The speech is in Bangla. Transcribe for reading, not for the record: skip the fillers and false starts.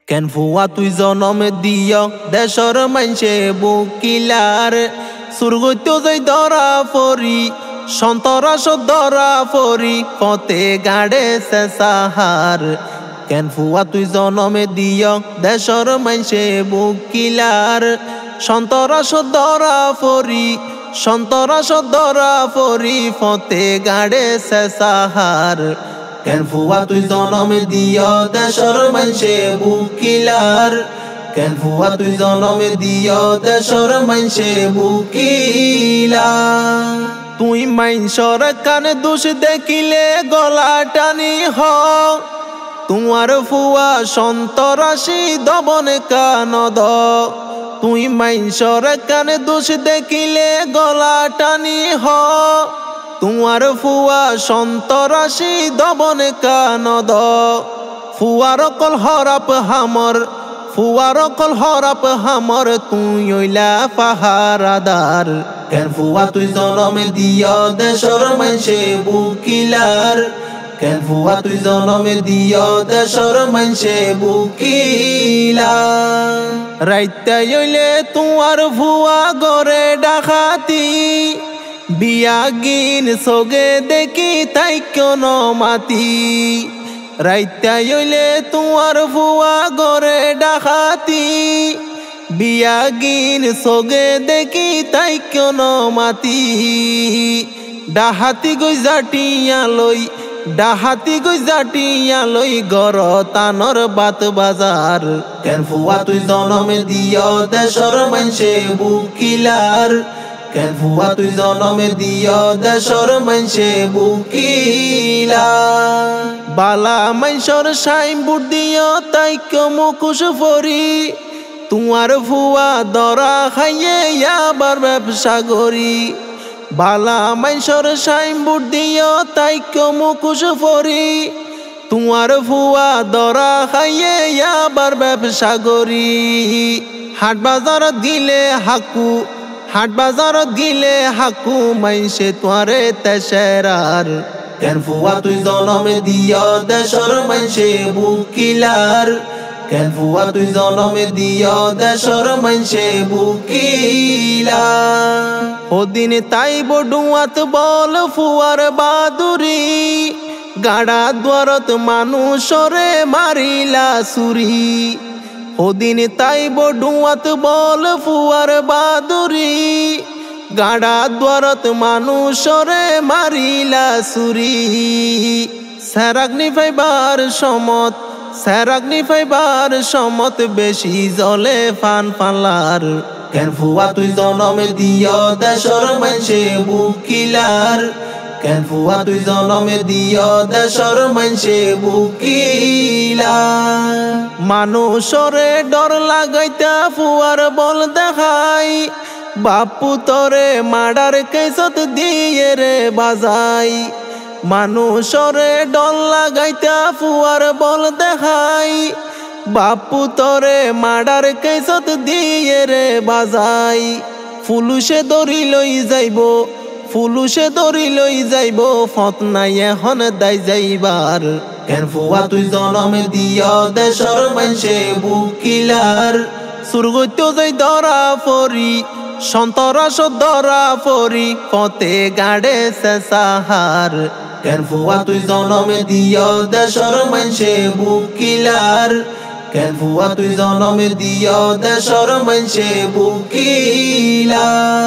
কেন ফুয়া তুই জনমে দিয় দেশর মানসে বুকিলার সুরগত্য যাই ধরা পরি সন্তরাস ধরা পরি পথে গাড়ে সাহার কেন ফুয়া তুই জনমে দিয় দেশর মানসে বুকিলার সন্তরাস ধরা পরি সন্তরাস ধরা পরি পথে গাড়ে সাহার কেন ফুয়া তুই জনমে দিয় দেশর মানসে বুকিলার কেন ফুয়া তুই জনমে দিয় দেশর মানসে বুকিলার তুই মাইনসর কানে দোষ দেখিলে গলা টানি হ তোমার ফুয়া সন্তরাশি দবনে কানদ তুই মাইনসর কানে দোষ দেখিলে গলা টানি হ তোমার ফুয়া সন্তরাশি দবনে কানদ ফুয়ার কল হরাপ হামর ফুয়ার কল হরাপ হামর তুই ওইলা পাহারাদার কেন ফুয়া তুই জনমে দিয় দেশর মানসে বুকিলার কেন ফুয়া তুই জনমে দিয় দেশর মানসে বুকিলার রাইতে ওইলে তোমার ফুয়া গরে ডাকাতি বিয়া গিন সোগে দেখি তাই কোন মাতি রাইতে ওইলে তোমার ফুয়া গরে ডাকাতি বিয়া গিন সোগে দেখি তাই কোন মাতি ডাহাতি গই জাটিয়া লই ডাহাতি গই জাটিয়া লই গর তানর বাত বাজার কেন ফুয়া তুই জনমে দিয় দেশর মানসে বুকিলার কেন ফুয়া তুই জনমে দিয় দেশর মানসে বুকিলার বালা মাইসর সাইম বুট দিয় তাই মুখোশ ফরি তোমার ফুয়া দরা খাইয়ে আবার ব্যবসা করি বালা মাইসর সাইম বুট দিয় তাই মুখোশ ফরি তোমার ফুয়া দরা খাইয়ে আবার ব্যবসা করি হাট বাজার দিলে হাকু হাট বাজার দিলে হাকু মাইসে তোরে তেসেরার কেন ফুয়া তুই জনমে দিয় দেশর মানসে বুকিলার কেন ফুয়া তুই জনমে দিয় দেশর মানসে বুকিলার ওদিন তাই বডুয়াত বল ফুয়ার বাদুরি গাড়া দ্বারত মানুষরে মারিলা সুরি ওদিন তাই বডুয়াত বল ফুয়ার বাদুরি গাড়া দ্বারত মানুষরে মারিলা সুরি সেরাগ্নি ফাইবার সমত সেরাগ্নি ফাইবার সমত বেশি জলে ফান ফালার কেন ফুয়া তুই জনমে দিয় দেশর মানসে বুকিলার কেন ফুয়া তুই জনমে দিয় দেশর মানসে বুকিলার মানুষরে ডর লাগাইতা ফুয়ার বল দেখাই বাপু তরে মাডার কেসত দিয়ে রে বাজাই মানুষরে ডর লাগাইতা ফুয়ার বল দেখাই বাপু তরে মাডার কেসত দিয়ে রে বাজাই ফুলুসে দড়ি লই যাইব ফুলুসে দড়ি লই যাইব ফত নাই এখন দাই যাইবার কেন ফুয়া তুই জনমে দিয় দেশর মানসে বুকিলার সুরগত্য যাই ধরা পরি সন্তরাস ধরা পরি পথে গাড়ে সাহার কেন ফুয়া তুই জনমে দিয় দেশর মানসে বুকিলার কেন ফুয়া তুই জনমে দিয় দেশর মানসে বুকিলার।